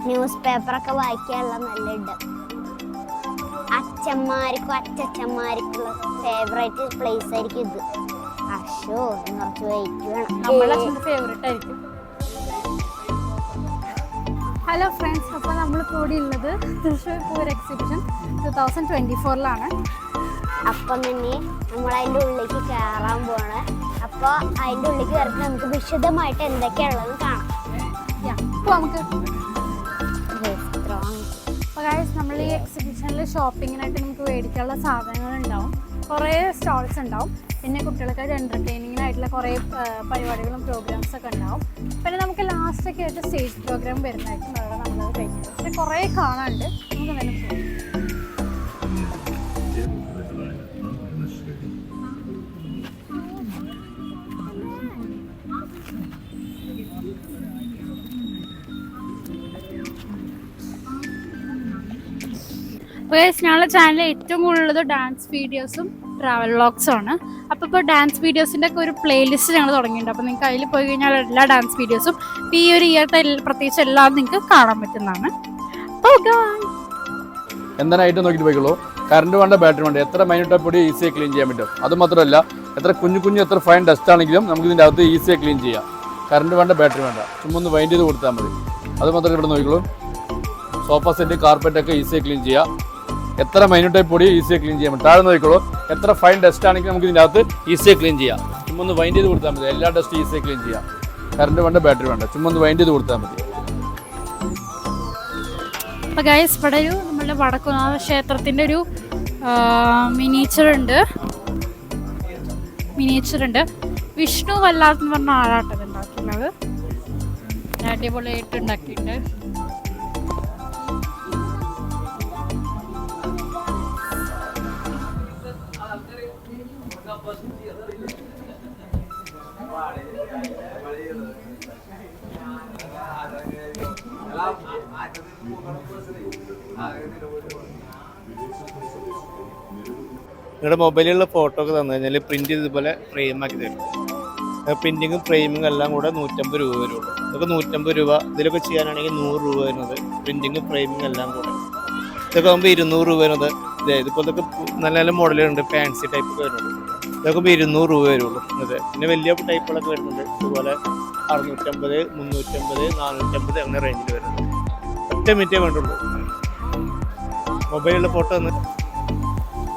News പേപ്പറൊക്കെ വായിക്കാനുള്ള നല്ലുണ്ട്. അച്ഛന്മാർക്കും അച്ഛച്ചന്മാർക്കുള്ള favourite place ആയിരിക്കും ഇത്. അശോ കുറച്ച് വെയിറ്റ് വേണം. ഫേവറേറ്റ് ആയിരിക്കും. ഹലോ ഫ്രണ്ട്സ്, അപ്പോൾ നമ്മൾ കൂടി ഉള്ളത് തൃശ്ശൂർ പൂരം എക്സിബിഷൻ 2024 അപ്പം തന്നെ നമ്മൾ അതിൻ്റെ ഉള്ളിലേക്ക് കയറാൻ പോവാണ്. അപ്പോൾ അതിൻ്റെ ഉള്ളിലേക്ക് കയറിയിട്ട് നമുക്ക് വിശദമായിട്ട് എന്തൊക്കെയാണുള്ളത് കാണാം. അപ്പോൾ നമുക്ക് അപ്പോൾ ഗൈസ്, നമ്മൾ ഈ എക്സിബിഷനിൽ ഷോപ്പിങ്ങിനായിട്ട് നമുക്ക് മേടിക്കാനുള്ള സാധനങ്ങളുണ്ടാവും, കുറേ സ്റ്റോൾസ് ഉണ്ടാവും. പിന്നെ കുട്ടികൾക്കായിട്ട് എൻ്റർടൈനിങ്ങിനായിട്ടുള്ള കുറേ പരിപാടികളും പ്രോഗ്രാംസൊക്കെ ഉണ്ടാവും. പിന്നെ നമുക്ക് ലാസ്റ്റൊക്കെ ആയിട്ട് സ്റ്റേജ് പ്രോഗ്രാം വരുന്നതായിരിക്കും. അവിടെ നമ്മളത് കഴിക്കുന്നത്. പക്ഷേ കുറേ കാണാനുണ്ട്. നമുക്ക് എന്തായാലും പോകും. ഞങ്ങളുടെ ചാനലിൽ ഏറ്റവും കൂടുതലുള്ളത് ഡാൻസ് വീഡിയോസും ട്രാവൽ വ്ളോഗ്സും ആണ്. അപ്പോൾ ഇപ്പോൾ ഡാൻസ് വീഡിയോസിൻ്റെ ഒക്കെ ഒരു പ്ലേലിസ്റ്റ് ഞങ്ങൾ തുടങ്ങിയിട്ടുണ്ട്. അപ്പോൾ നിങ്ങൾക്ക് അതിൽ പോയി കഴിഞ്ഞാൽ എല്ലാ ഡാൻസ് വീഡിയോസും ഈ ഒരു ഇയറത്തെ പ്രത്യേകിച്ച് എല്ലാം നിങ്ങൾക്ക് കാണാൻ പറ്റുന്നതാണ്. എന്തായാലും നോക്കിയിട്ട് പോയിക്കോളൂ. കറണ്ട് വേണ്ട, ബാറ്ററി വേണ്ട, എത്ര മൈനൂട്ടായി പൊടി ഈസിയായി ക്ലീൻ ചെയ്യാൻ പറ്റും. അത് മാത്രമല്ല, എത്ര കുഞ്ഞു എത്ര ഫൈൻ ഡസ്റ്റ് ആണെങ്കിലും നമുക്ക് ഇതിൻ്റെ അകത്ത് ഈസിയായി ക്ലീൻ ചെയ്യാം. കറണ്ട് വേണ്ട, ബാറ്ററി വേണ്ട, ചുമ്മാ ഒന്ന് വൈൻഡ് ചെയ്ത് കൊടുത്താൽ മതി. അത് മാത്രമല്ല, ഇവിടെ നോക്കിക്കോളൂ, സോഫ സെറ്റ് കാർപ്പറ്റൊക്കെ ഈസിയായി ക്ലീൻ ചെയ്യാം. എത്ര മൈനൂട്ടായി പൊടി ഈസിയായി ക്ലീൻ ചെയ്യാൻ പറ്റും. താഴെ നോക്കിക്കോളൂ, എത്ര ഫൈൻ ഡസ്റ്റ് ആണെങ്കിലും നമുക്ക് ഇതിൻ്റെ അകത്ത് ഈസിയായി ക്ലീൻ ചെയ്യാം. ചുമ്മാ ഒന്ന് വൈൻഡ് ചെയ്ത് കൊടുത്താൽ മതി. എല്ലാ ഡസ്റ്റ് ഈസിയായി ക്ലീൻ ചെയ്യാം. കറണ്ട് വേണ്ട, ബാറ്ററി വേണ്ട, ചുമ്മാ ഒന്ന് വൈൻഡ് ചെയ്ത് കൊടുത്താൽ മതി. അപ്പോൾ ഗൈസ്, ഇവിടെ ഒരു നമ്മുടെ വടക്കുന്നാഥ ക്ഷേത്രത്തിൻ്റെ ഒരു മിനിയേച്ചർ ഉണ്ട്. വിഷ്ണു വല്ലാത്ത് എന്ന് പറഞ്ഞ ആളാട്ടത് ഉണ്ടാക്കുന്നത്. അടിപൊളിയായിട്ട് ഉണ്ടാക്കിയിട്ടുണ്ട്. നിങ്ങളുടെ മൊബൈലിലുള്ള ഫോട്ടോ ഒക്കെ തന്നു കഴിഞ്ഞാൽ പ്രിന്റ് ചെയ്ത് ഇതുപോലെ ഫ്രെയിമാക്കി തരും. പ്രിന്റിങ്ങും ഫ്രെയിമിങ്ങും എല്ലാം കൂടെ 150 രൂപ വരുള്ളൂ. ഇതൊക്കെ 150 രൂപ. ഇതിലൊക്കെ ചെയ്യാനാണെങ്കിൽ 100 രൂപ വരുന്നത്. പ്രിന്റിങ്ങും ഫ്രെയിമിങ്ങും എല്ലാം കൂടെ ഇതൊക്കെ ആകുമ്പോൾ 200 രൂപ വരുന്നത്. ഇതിപ്പോൾ ഇതൊക്കെ നല്ല നല്ല മോഡലുണ്ട്, ഫാൻസി ടൈപ്പ് ഒക്കെ വരുന്നുണ്ട്. ഇതൊക്കെ 200 രൂപ വരുള്ളൂ. അതെ, പിന്നെ വലിയ ടൈപ്പുകളൊക്കെ വരുന്നുണ്ട്. ഇതുപോലെ 650, 350, 450 അങ്ങനെ റേഞ്ചിൽ വരുന്നത്. ഒറ്റ മിനിറ്റേ വേണ്ടുള്ളൂ. മൊബൈലിലുള്ള ഫോട്ടോ തന്ന്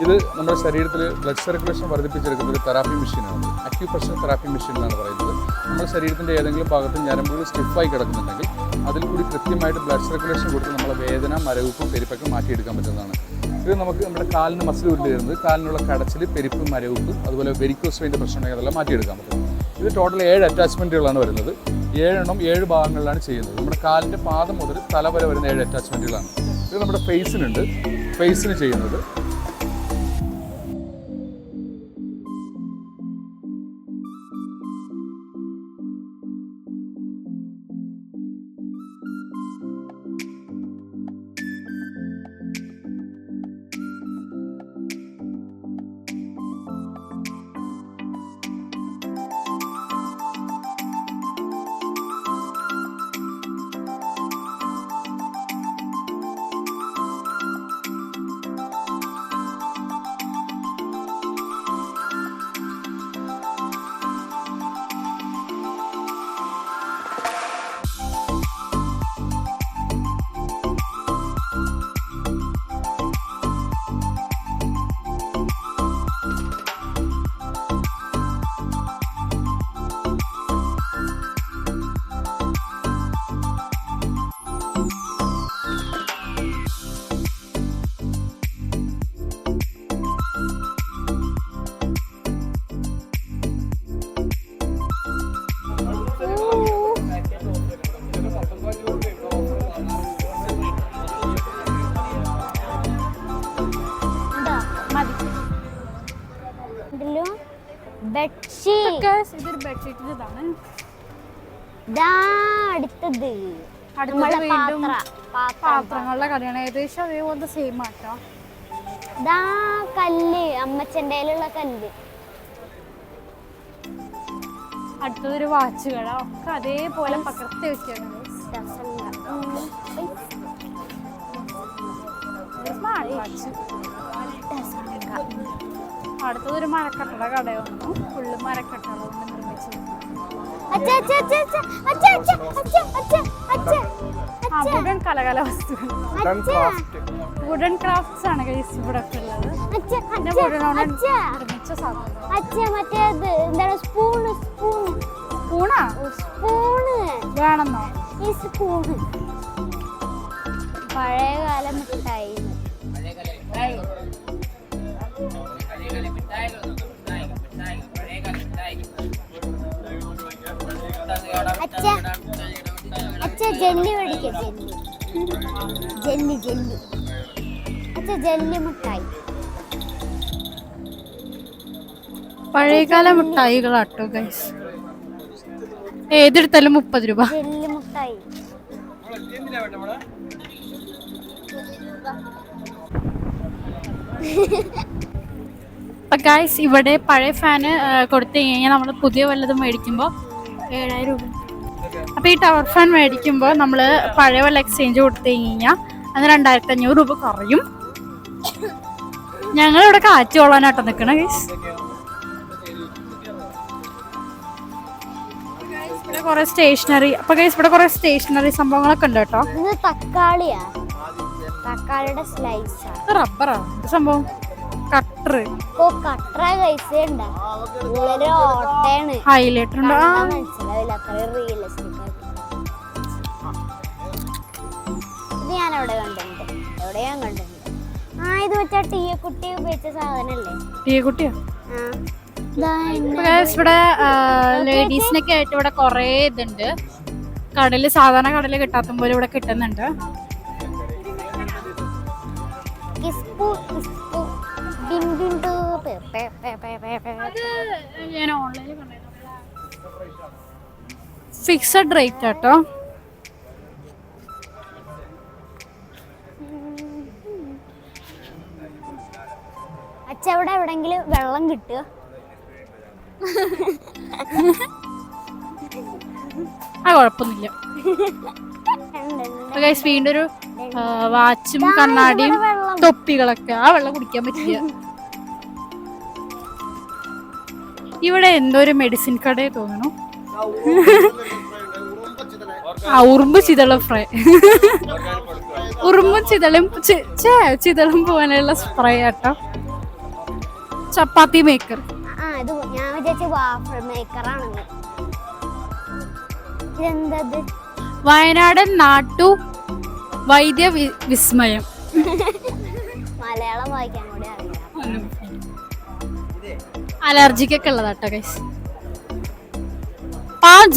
ഇത് നമ്മുടെ ശരീരത്തിൽ ബ്ലഡ് സർക്കുലേഷൻ വർദ്ധിപ്പിച്ചെടുക്കുന്ന ഒരു തെറാപ്പി മെഷീനാണ്. അക്യുപ്രഷർ തെറാപ്പി മെഷീൻ എന്നാണ് പറയുന്നത്. നമ്മുടെ ശരീരത്തിൻ്റെ ഏതെങ്കിലും ഭാഗത്ത് ഞരമ്പുകൾ സ്റ്റിഫായി കിടക്കുന്നുണ്ടെങ്കിൽ അതിൽ കൂടി കൃത്യമായിട്ട് ബ്ലഡ് സർക്കുലേഷൻ കൊടുത്ത് നമ്മളെ വേദന, മരവിപ്പും പെരുപ്പൊക്കെ മാറ്റിയെടുക്കാൻ പറ്റുന്നതാണ്. ഇത് നമുക്ക് നമ്മുടെ കാലിന് മസിൽ ഉരുണ്ട് വരുന്നത്, കാലിനുള്ള കടച്ചിൽ, പെരുപ്പ്, മരവിപ്പ്, അതുപോലെ വെരിക്കോസ് വെയിൻ്റെ പ്രശ്നമുണ്ടെങ്കിൽ അതെല്ലാം മാറ്റിയെടുക്കാൻ പറ്റും. ഇത് ടോട്ടൽ 7 അറ്റാച്ച്മെൻറ്റുകളാണ് വരുന്നത്. 7 എണ്ണം 7 ഭാഗങ്ങളിലാണ് ചെയ്യുന്നത്. നമ്മുടെ കാലിൻ്റെ പാദം മുതൽ തല വരെ വരുന്ന 7 അറ്റാച്ച്മെൻറ്റുകളാണ്. ഇത് നമ്മുടെ ഫേസിന് ചെയ്യുന്നത്. ഇതൊരു ബെഡ്ഷീറ്റിന്റെ പാത്രങ്ങളുടെ കടയാണ്. ഏകദേശം അതേപോലത്തെ സെയിം ആട്ടോ. കല്ല്, അമ്മച്ചൻ്റെ കല്ല്. അടുത്തതൊരു വാച്ച് കട. ഒക്കെ അതേപോലെ പകർത്തി വെക്കാണ്. പൊള്ളാച്ചി. അടുത്തതൊരു മരക്കട്ടയുടെ കടയാണ്. ഫുള്ള് മരക്കട്ടകൾ കൊണ്ട് നിർമ്മിച്ചത്. വുഡൻ കലകല വസ്തുക്കൾ, വുഡൻ ക്രാഫ്റ്റ്സ് ആണ് ഗൈസ് ഇവിടെ ഒക്കെ ഉള്ളത്. നിർമ്മിച്ച സാധനം. സ്പൂണാ വേണമെന്നോ? ഈ സ്പൂണ് പഴയകാല മിഠായി. അച്ഛ ജെല്ലി മേടിക്കാം. ജെല്ലി ജെല്ലി അച്ഛ ജെല്ലി മിഠായി. പഴയകാല മിഠായികളാട്ടോ ഗൈസ്. ഏതെടുത്താലും 30 രൂപ. ജെല്ലി മിഠായി. അപ്പൊ ഗൈസ് ഇവിടെ പഴയ ഫാന് കൊടുത്തു കഴിഞ്ഞാൽ നമ്മൾ പുതിയ വല്ലതും മേടിക്കുമ്പോൾ 7000 രൂപ. അപ്പോൾ ഈ ടവർ ഫാൻ മേടിക്കുമ്പോൾ നമ്മൾ പഴയ വല്ല എക്സ്ചേഞ്ച് കൊടുത്തു കഴിഞ്ഞാൽ അത് 2500 രൂപ കുറയും. ഞങ്ങളിവിടെ കാറ്റ് കൊള്ളാനാട്ടോ നിൽക്കണം ഗൈസ്. ഇവിടെ കുറെ സ്റ്റേഷനറി. അപ്പൊ ഗൈസ് ഇവിടെ കുറെ സ്റ്റേഷനറി സംഭവങ്ങളൊക്കെ ഉണ്ട് കേട്ടോ. ഇത് തക്കാളിയാ, തക്കാളിയുടെ സ്ലൈസ്. റബ്ബറാ സംഭവം. കട്ടർ. ഓ കട്ടറ കൈസ് ഉണ്ട്. ഉള്ളൊരു ഓട്ടയാണ്. ഹൈലൈറ്റർ ഉണ്ട്. മനസ്സിലാവില്ല, അത്ര റിയലിസ്റ്റിക് ആയിട്ട്. ഇത് ഞാൻ എവിടെ കണ്ടിട്ടുണ്ട്, എവിടെ ഞാൻ കണ്ടിട്ടുണ്ട്. ഇത് മറ്റേ ടീയക്കുട്ടി ഉപയോഗിച്ച സാധനല്ലേ? ടീയക്കുട്ടിയോ? ഇവിടെ ലേഡീസിനൊക്കെ ആയിട്ട് ഇവിടെ കൊറേ ഇതുണ്ട്. കടല് സാധാരണ കടല് കിട്ടാത്ത പോലെ ഇവിടെ കിട്ടുന്നുണ്ട്. ഞാൻ ഓൺലൈനിൽ ഫിക്സഡ് റേറ്റ് ആട്ടോ. അച്ഛ ഇവിടെ എവിടെങ്കിലും വെള്ളം കിട്ടുക? കുഴപ്പമൊന്നുമില്ല. വീണ്ടും ഒരു വാച്ചും കണ്ണാടിയും തൊപ്പികളൊക്കെ. ആ വെള്ളം കുടിക്കാൻ പറ്റില്ല. ഇവിടെ എന്തോ ഒരു മെഡിസിൻ കടയെ തോന്നുന്നു. ഉറുമ്പ് ചിതള ഫ്രൈ. ഉറുമ്പും ചിതളും പോകാനുള്ള സ്പ്രേ ആട്ടോ. ചപ്പാത്തി മേക്കർ. ഞാൻ വിചാരിച്ച വാഫിൾ മേക്കർ ആണെന്ന്. ഇതെന്തത്? വയനാടൻ നാട്ടു വൈദ്യ വിസ്മയം. മലയാളം വായിക്കാൻ കൂടി അറിയാം. അലർജിക്കൊക്കെ ഉള്ളതാട്ടോ ഗൈസ്.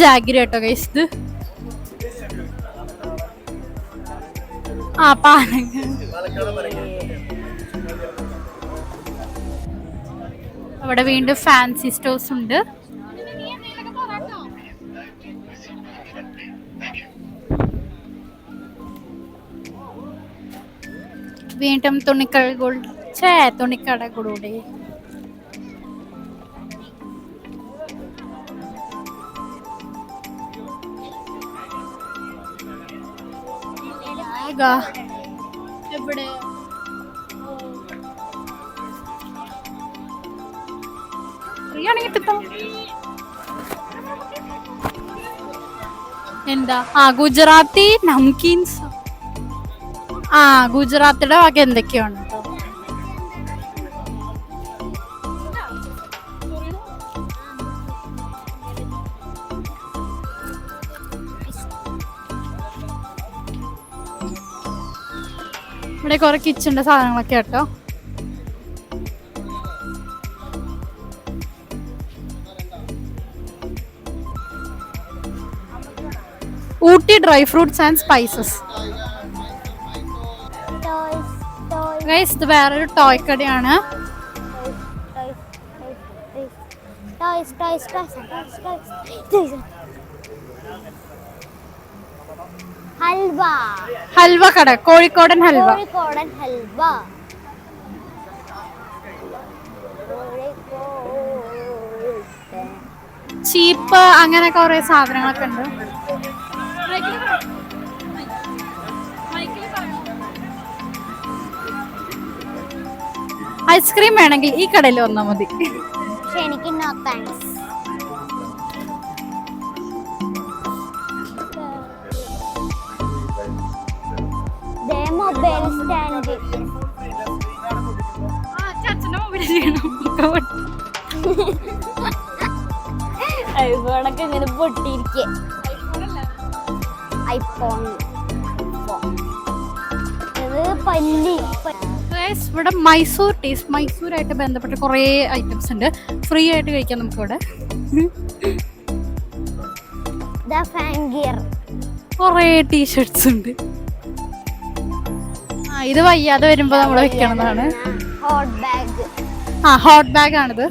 ജാഗിരി കേട്ടോ ഗൈസ്. ഇത് അവിടെ വീണ്ടും ഫാൻസി സ്റ്റോഴ്സ് ഉണ്ട്. വീണ്ടും തുണിക്കടകളുടെ എവിടെ എന്താ ഗുജറാത്തി നംകീൻസ്. ഗുജറാത്തിയുടെ വക എന്തൊക്കെയാണ് കേട്ടോ. ഇവിടെ കുറെ കിച്ചന്റെ സാധനങ്ങളൊക്കെ കേട്ടോ. Ooty dry fruits and spices. ഇത് വേറൊരു ടോയ് കടയാണ്. ഹൽവ കട. കോഴിക്കോടൻ ഹൽവ. ചീപ്പ് അങ്ങനെ കുറെ സാധനങ്ങളൊക്കെ ഉണ്ട്. ഐസ്ക്രീം വേണമെങ്കിൽ ഈ കടയിൽ വന്നാൽ മതി. പക്ഷെ എനിക്ക് നോ താങ്ക്സ്. മൊബൈൽ സ്റ്റാൻഡ് ഐഫോണൊക്കെ ഇങ്ങനെ പൊട്ടിയിരിക്കെ. ഐഫോൺ ഇത് പല്ലി. ഇവിടെ മൈസൂർ ടീസ്, മൈസൂരായിട്ട് ബന്ധപ്പെട്ട കുറേ ഐറ്റംസ് ഉണ്ട്. ഫ്രീ ആയിട്ട് കഴിക്കാം നമുക്കിവിടെ. കുറേ ടീഷർട്സ് ഉണ്ട്. ഇത് വയ്യാതെ വരുമ്പോ നമ്മൾ വെക്കണതാണ്. Hot bag. ഹോട്ട് ബാഗ് ആണിത്.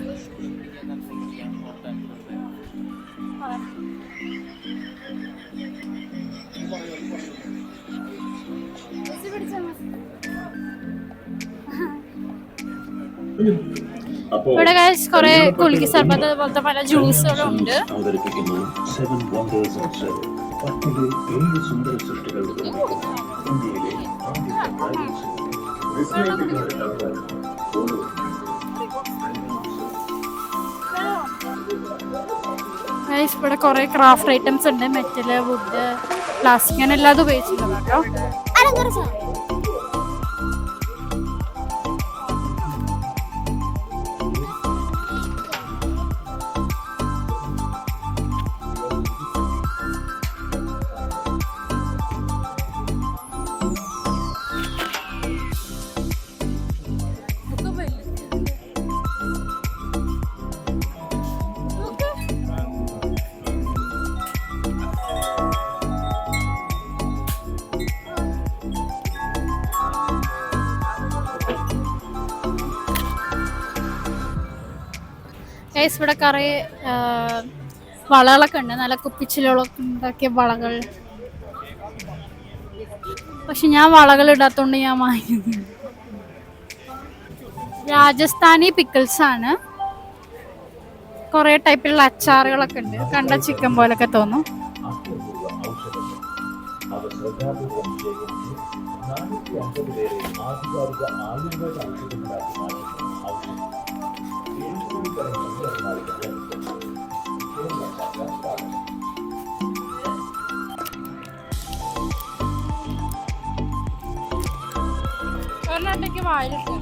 ഇവിടെ കുറെ കുലുക്കി സർബത്ത് പോലത്തെ പല ജ്യൂസുകളും ഉണ്ട്. ഇവിടെ കുറെ ക്രാഫ്റ്റ് ഐറ്റംസ് ഉണ്ട്. മെറ്റല്, വുഡ്, പ്ലാസ്റ്റിക്, അങ്ങനെ എല്ലാം ഉപയോഗിച്ചിട്ടുണ്ട് കേട്ടോ. ഇവിടെ കുറെ വളകളൊക്കെ ഉണ്ട്. നല്ല കുപ്പിച്ചിലൊക്കെ ഉണ്ടാക്കിയ വളകൾ. പക്ഷെ ഞാൻ വളകൾ ഇടാത്തോണ്ട് ഞാൻ വാങ്ങിക്കുന്നു. രാജസ്ഥാനി പിക്കിൾസ് ആണ്. കുറെ ടൈപ്പിലുള്ള അച്ചാറുകളൊക്കെ ഉണ്ട്. കണ്ട ചിക്കൻ പോലൊക്കെ തോന്നും. കർണാടക വായിലിട്ട്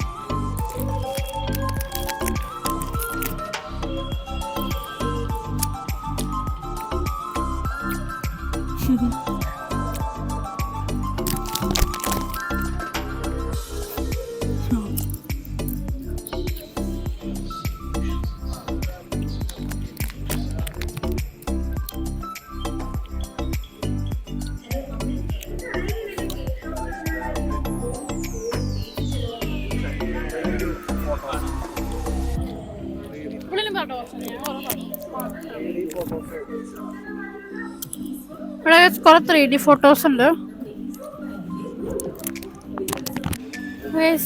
ഇവിടെ കുറെ 3D ഫോട്ടോസ് ഉണ്ട്.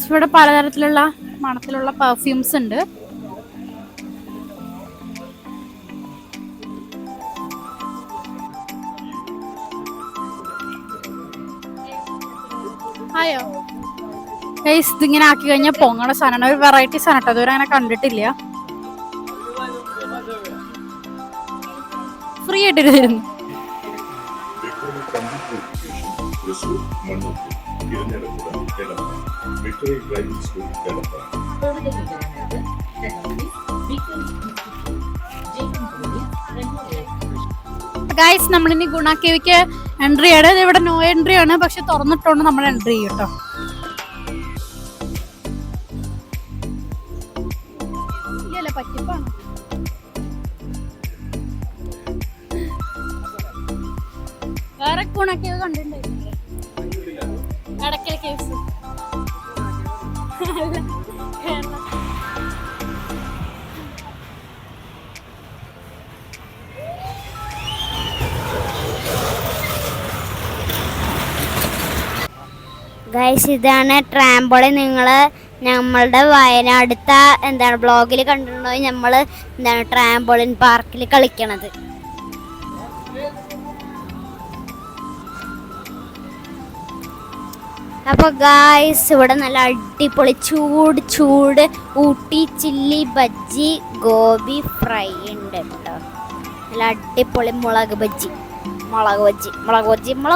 ഇവിടെ പലതരത്തിലുള്ള മണത്തിലുള്ള പെർഫ്യൂംസ് ഉണ്ട്. ആയോ ഇതിങ്ങനെ ആക്കി കഴിഞ്ഞാൽ പൊങ്ങണ സാധനമാണ്. ഒരു വെറൈറ്റി സാധനം കേട്ടോ. അതുവരെ അങ്ങനെ കണ്ടിട്ടില്ല. ഫ്രീ ആയിട്ട് തരുന്നു. ഗൈസ്, നമ്മളിനി ഗുണ കേവിക്ക് എൻട്രി ആണ്. ഇവിടെ നോ എൻട്രി ആണ്, പക്ഷെ തുറന്നിട്ടോണ്ട് നമ്മൾ എൻട്രി ചെയ്യും കേട്ടോ. ഇല്ലല്ല, പറ്റിപ്പാണ്. വേറെ ഗുണ കേവ് കണ്ടിട്ടുണ്ടായിരുന്നു. ഇടയ്ക്കൽ കേസ് ഗൈസ്, ഇതാണ് ട്രാംപോളിൻ. നിങ്ങൾ നമ്മളുടെ വയനാടുത്ത എന്താണ് ബ്ലോഗിൽ കണ്ടിട്ടുണ്ടോ? നമ്മൾ എന്താണ് ട്രാംപോളിൻ പാർക്കിൽ കളിക്കണത്. അപ്പോൾ ഗായ്സ് ഇവിടെ നല്ല അടിപൊളി ചൂട് ഊട്ടി ചില്ലി ബജ്ജി ഗോബി ഫ്രൈ ഉണ്ട് കേട്ടോ. നല്ല അടിപൊളി മുളക് ബജ്ജി. ₹60.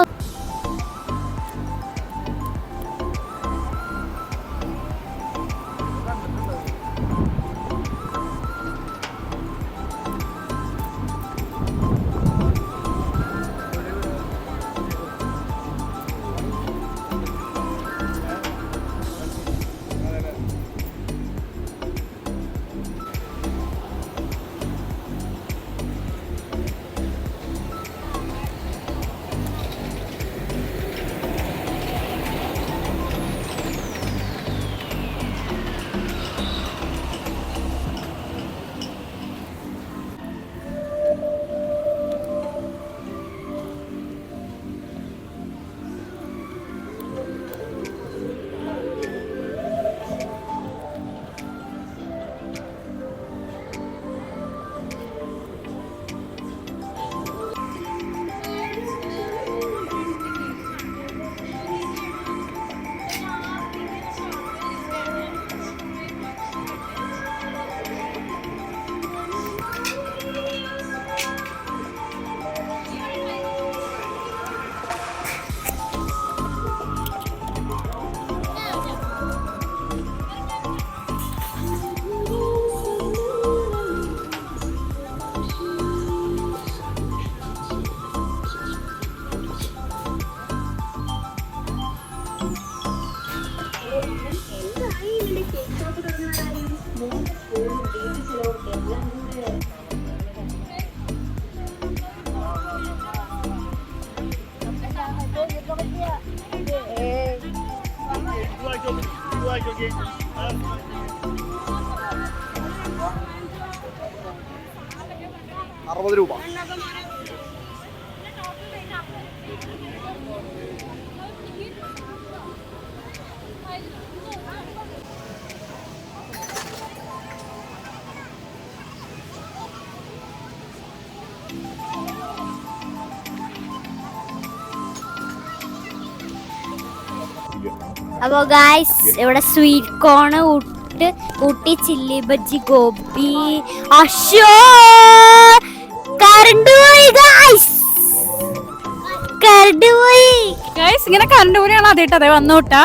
അപ്പോൾ ഗായ്സ് ഇവിടെ sweet corn Ooty chilli bajji gobi. അശോ കറണ്ട് പോയി ഗായ്സ്, കറണ്ട് പോയി ഗൈസ്. ഇങ്ങനെ കറണ്ട് പോലെയാണ് ആദ്യമായിട്ട് അതെ വന്നു കൂട്ടാ.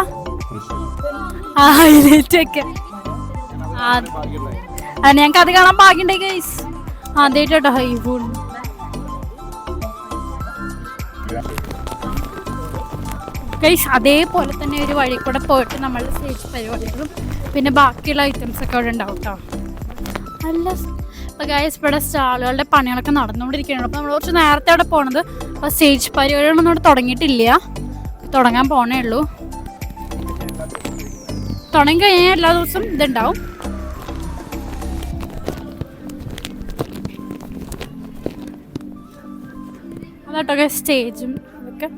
ഹൈലൈറ്റ് ഒക്കെ ഞങ്ങൾക്ക് അത് കാണാൻ ഭാഗ്യണ്ടേ ഗൈസ്. ആദ്യമായിട്ടോ ഹൈ ഫുൾ. ഗൈസ് അതേപോലെ തന്നെ ഒരു വഴി കൂടെ പോയിട്ട് നമ്മളുടെ സ്റ്റേജ് പരിപാടികളും പിന്നെ ബാക്കിയുള്ള ഐറ്റംസ് ഒക്കെ അവിടെ ഉണ്ടാവും കേട്ടോ. നല്ല അപ്പോൾ ഗൈസ് ഇവിടെ സ്റ്റാളുകളുടെ പണികളൊക്കെ നടന്നുകൊണ്ടിരിക്കുകയാണ്. അപ്പോൾ നമ്മൾ കുറച്ച് നേരത്തെ അവിടെ പോണത്. അപ്പോൾ സ്റ്റേജ് പരിപാടികളൊന്നും ഇവിടെ തുടങ്ങിയിട്ടില്ല, തുടങ്ങാൻ പോണേ ഉള്ളൂ. തുടങ്ങി കഴിഞ്ഞാൽ എല്ലാ ദിവസവും ഇതുണ്ടാവും. അതാട്ടോ സ്റ്റേജും അതൊക്കെ.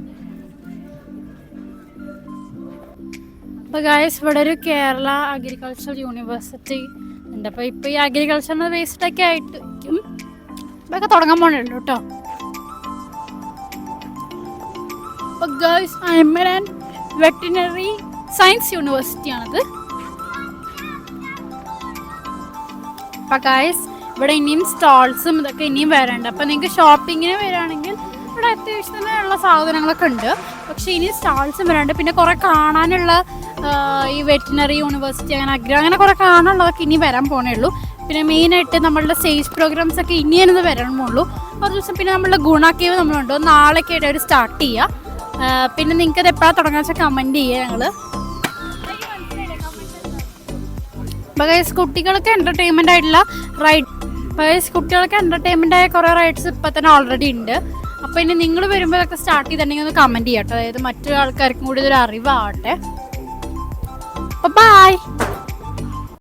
അപ്പോൾ ഗായ്സ് ഇവിടെ ഒരു കേരള അഗ്രികൾച്ചർ യൂണിവേഴ്സിറ്റി ഉണ്ട്. അപ്പോൾ ഇപ്പോൾ ഈ അഗ്രികൾച്ചറിന് ബേസ്ഡൊക്കെ ആയിട്ട് ഇതൊക്കെ തുടങ്ങാൻ പോണുള്ളൂ കേട്ടോ. അപ്പോൾ guys animal and veterinary science യൂണിവേഴ്സിറ്റിയാണത്. അപ്പോൾ ഗായ്സ് ഇവിടെ ഇനിയും സ്റ്റാൾസും ഇതൊക്കെ ഇനിയും വരാനുണ്ട്. അപ്പോൾ നിങ്ങൾക്ക് ഷോപ്പിങ്ങിന് വരികയാണെങ്കിൽ ഇവിടെ അത്യാവശ്യം തന്നെയുള്ള സാധനങ്ങളൊക്കെ ഉണ്ട്. പക്ഷേ ഇനി സ്റ്റാൾസും വരാനുണ്ട്. പിന്നെ കുറേ കാണാനുള്ള ഈ വെറ്റിനറി യൂണിവേഴ്സിറ്റി അങ്ങനെ കുറേ കാണാനുള്ളതൊക്കെ ഇനി വരാൻ പോണേ ഉള്ളൂ. പിന്നെ മെയിനായിട്ട് നമ്മളുടെ സ്റ്റേജ് പ്രോഗ്രാംസ് ഒക്കെ ഇനിയാണിത് വരണമുള്ളൂ. ഒരു ദിവസം പിന്നെ നമ്മളുടെ ഗുണ കേവ് നമ്മളുണ്ട്, നാളേക്ക് ആയിട്ട് അവർ സ്റ്റാർട്ട് ചെയ്യുക. പിന്നെ നിങ്ങൾക്ക് അത് എപ്പോഴാണ് തുടങ്ങാൻ വെച്ചാൽ കമൻറ്റ് ചെയ്യുക ഞങ്ങൾ. ബഗൈസ് കുട്ടികൾക്ക് എൻ്റർടൈൻമെൻ്റ് ആയിട്ടുള്ള റൈഡ് കുട്ടികൾക്ക് എൻ്റർടൈൻമെൻ്റ് ആയ കുറേ റൈഡ്സ് ഇപ്പം തന്നെ ഓൾറെഡി ഉണ്ട്. അപ്പോൾ ഇനി നിങ്ങൾ വരുമ്പോൾ ഇതൊക്കെ സ്റ്റാർട്ട് ചെയ്തിട്ടുണ്ടെങ്കിൽ ഒന്ന് കമൻറ്റ് ചെയ്യാം കേട്ടോ. അതായത് മറ്റു ആൾക്കാർക്കും കൂടി ഇതൊരു അറിവാവട്ടെ. അപ്പോൾ ബൈ.